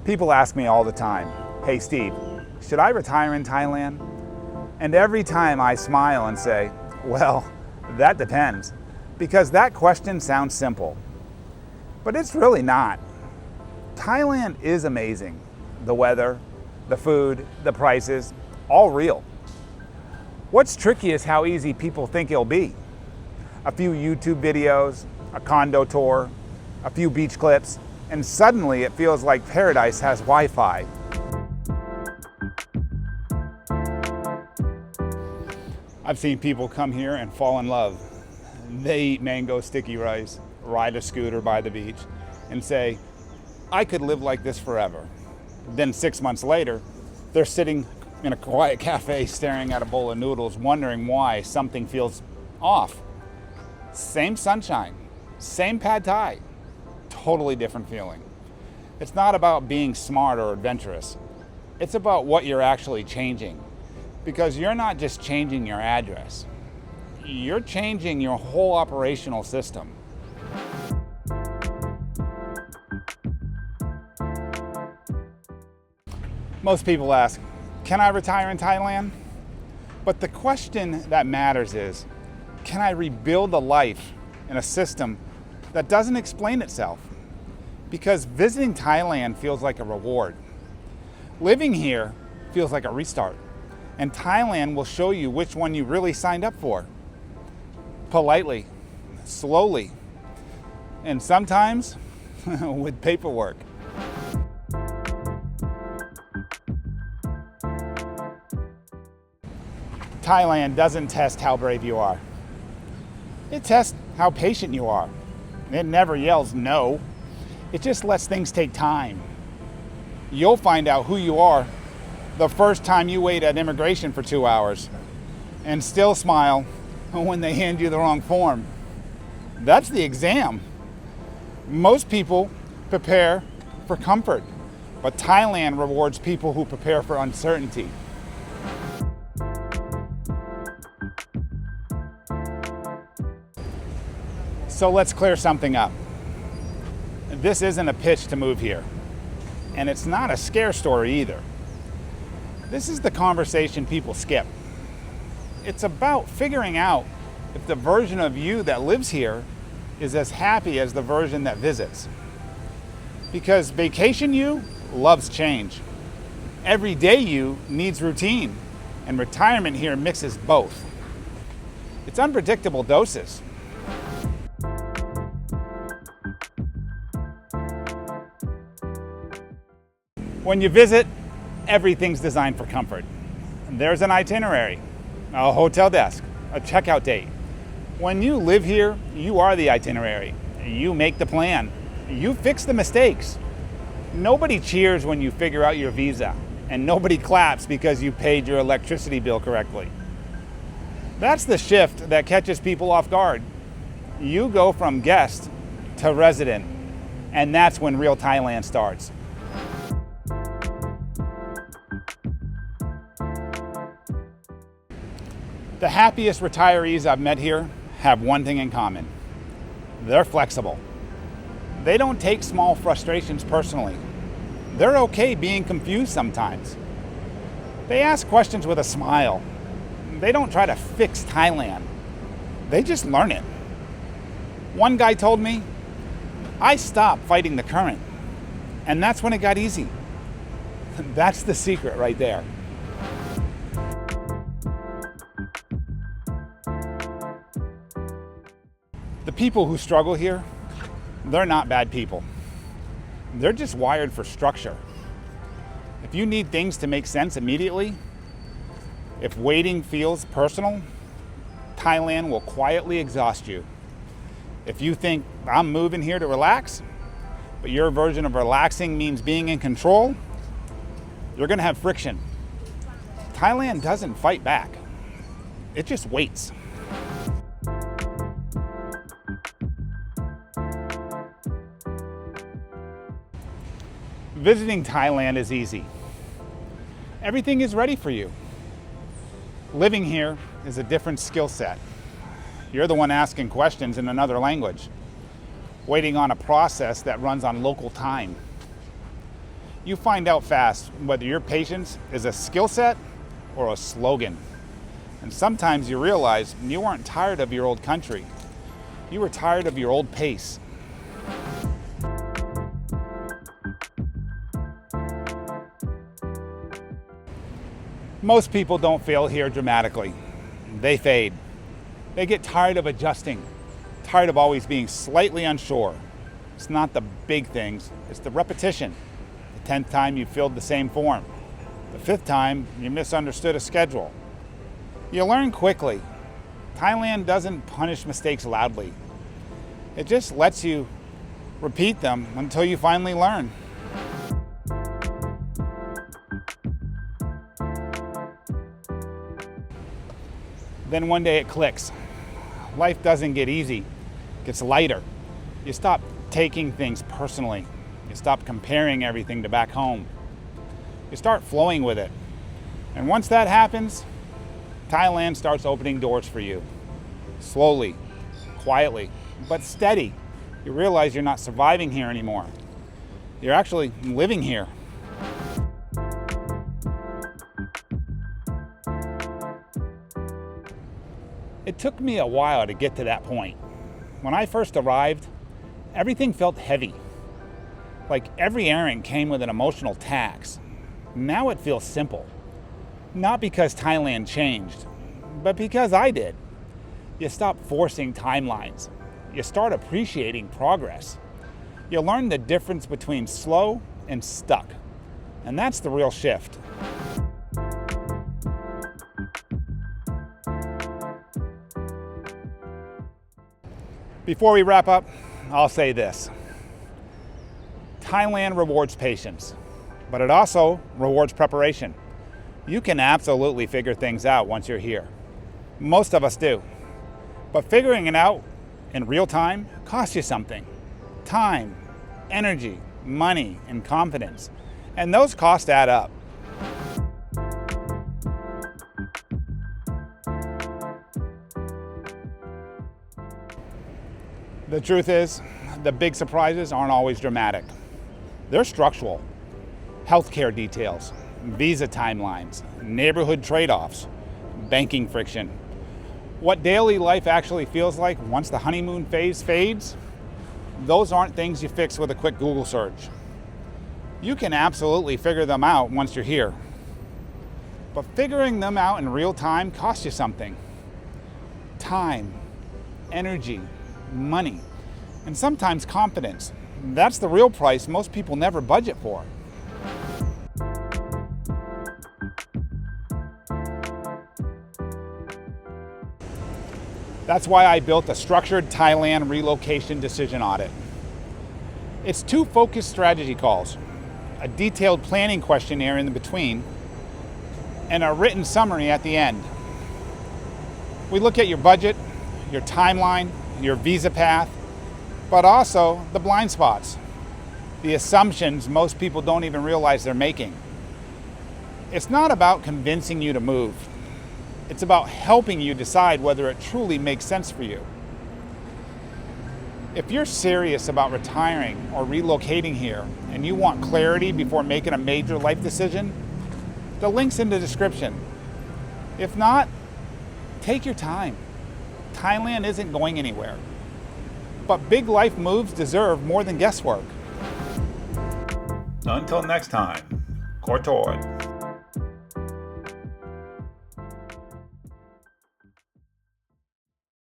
People ask me all the time, "Hey Steve, should I retire in Thailand?" And every time I smile and say, "Well, that depends," because that question sounds simple. But it's really not. Thailand is amazing. The weather, the food, the prices, all real. What's tricky is how easy people think it'll be. A few YouTube videos, a condo tour, a few beach clips, and suddenly it feels like paradise has Wi-Fi. I've seen people come here and fall in love. They eat mango sticky rice, ride a scooter by the beach, and say, "I could live like this forever." Then 6 months later, they're sitting in a quiet cafe staring at a bowl of noodles, wondering why something feels off. Same sunshine, same pad thai, totally different feeling. It's not about being smart or adventurous. It's about what you're actually changing. Because you're not just changing your address, you're changing your whole operational system. Most people ask, can I retire in Thailand? But the question that matters is, can I rebuild a life in a system that doesn't explain itself? Because visiting Thailand feels like a reward. Living here feels like a restart. And Thailand will show you which one you really signed up for. Politely, slowly, and sometimes with paperwork. Thailand doesn't test how brave you are. It tests how patient you are. It never yells no. It just lets things take time. You'll find out who you are the first time you wait at immigration for 2 hours and still smile when they hand you the wrong form. That's the exam. Most people prepare for comfort, but Thailand rewards people who prepare for uncertainty. So let's clear something up. This isn't a pitch to move here, and it's not a scare story either. This is the conversation people skip. It's about figuring out if the version of you that lives here is as happy as the version that visits. Because vacation you loves change. Everyday you needs routine, and retirement here mixes both. It's unpredictable doses. When you visit, everything's designed for comfort. There's an itinerary, a hotel desk, a checkout date. When you live here, you are the itinerary. You make the plan. You fix the mistakes. Nobody cheers when you figure out your visa, and nobody claps because you paid your electricity bill correctly. That's the shift that catches people off guard. You go from guest to resident, and that's when real Thailand starts. The happiest retirees I've met here have one thing in common. They're flexible. They don't take small frustrations personally. They're okay being confused sometimes. They ask questions with a smile. They don't try to fix Thailand. They just learn it. One guy told me, "I stopped fighting the current, and that's when it got easy." That's the secret right there. The people who struggle here, they're not bad people. They're just wired for structure. If you need things to make sense immediately, if waiting feels personal, Thailand will quietly exhaust you. If you think, "I'm moving here to relax," but your version of relaxing means being in control, you're gonna have friction. Thailand doesn't fight back. It just waits. Visiting Thailand is easy. Everything is ready for you. Living here is a different skill set. You're the one asking questions in another language, waiting on a process that runs on local time. You find out fast whether your patience is a skill set or a slogan. And sometimes you realize you weren't tired of your old country. You were tired of your old pace. Most people don't fail here dramatically. They fade. They get tired of adjusting, tired of always being slightly unsure. It's not the big things, it's the repetition. The 10th time you filled the same form. The 5th time you misunderstood a schedule. You learn quickly. Thailand doesn't punish mistakes loudly. It just lets you repeat them until you finally learn. Then one day it clicks. Life doesn't get easy, it gets lighter. You stop taking things personally. You stop comparing everything to back home. You start flowing with it. And once that happens, Thailand starts opening doors for you. Slowly, quietly, but steady. You realize you're not surviving here anymore. You're actually living here. It took me a while to get to that point. When I first arrived, everything felt heavy. Like every errand came with an emotional tax. Now it feels simple. Not because Thailand changed, but because I did. You stop forcing timelines. You start appreciating progress. You learn the difference between slow and stuck. And that's the real shift. Before we wrap up, I'll say this. Thailand rewards patience, but it also rewards preparation. You can absolutely figure things out once you're here. Most of us do. But figuring it out in real time costs you something. Time, energy, money, and confidence. And those costs add up. The truth is, the big surprises aren't always dramatic. They're structural. Healthcare details, visa timelines, neighborhood trade-offs, banking friction. What daily life actually feels like once the honeymoon phase fades, those aren't things you fix with a quick Google search. You can absolutely figure them out once you're here. But figuring them out in real time costs you something. Time, energy, money, and sometimes confidence. That's the real price most people never budget for. That's why I built a structured Thailand relocation decision audit. It's 2 focused strategy calls, a detailed planning questionnaire in the between, and a written summary at the end. We look at your budget, your timeline, your visa path, but also the blind spots, the assumptions most people don't even realize they're making. It's not about convincing you to move. It's about helping you decide whether it truly makes sense for you. If you're serious about retiring or relocating here and you want clarity before making a major life decision, the link's in the description. If not, take your time. Thailand isn't going anywhere. But big life moves deserve more than guesswork. Until next time, Kortoi.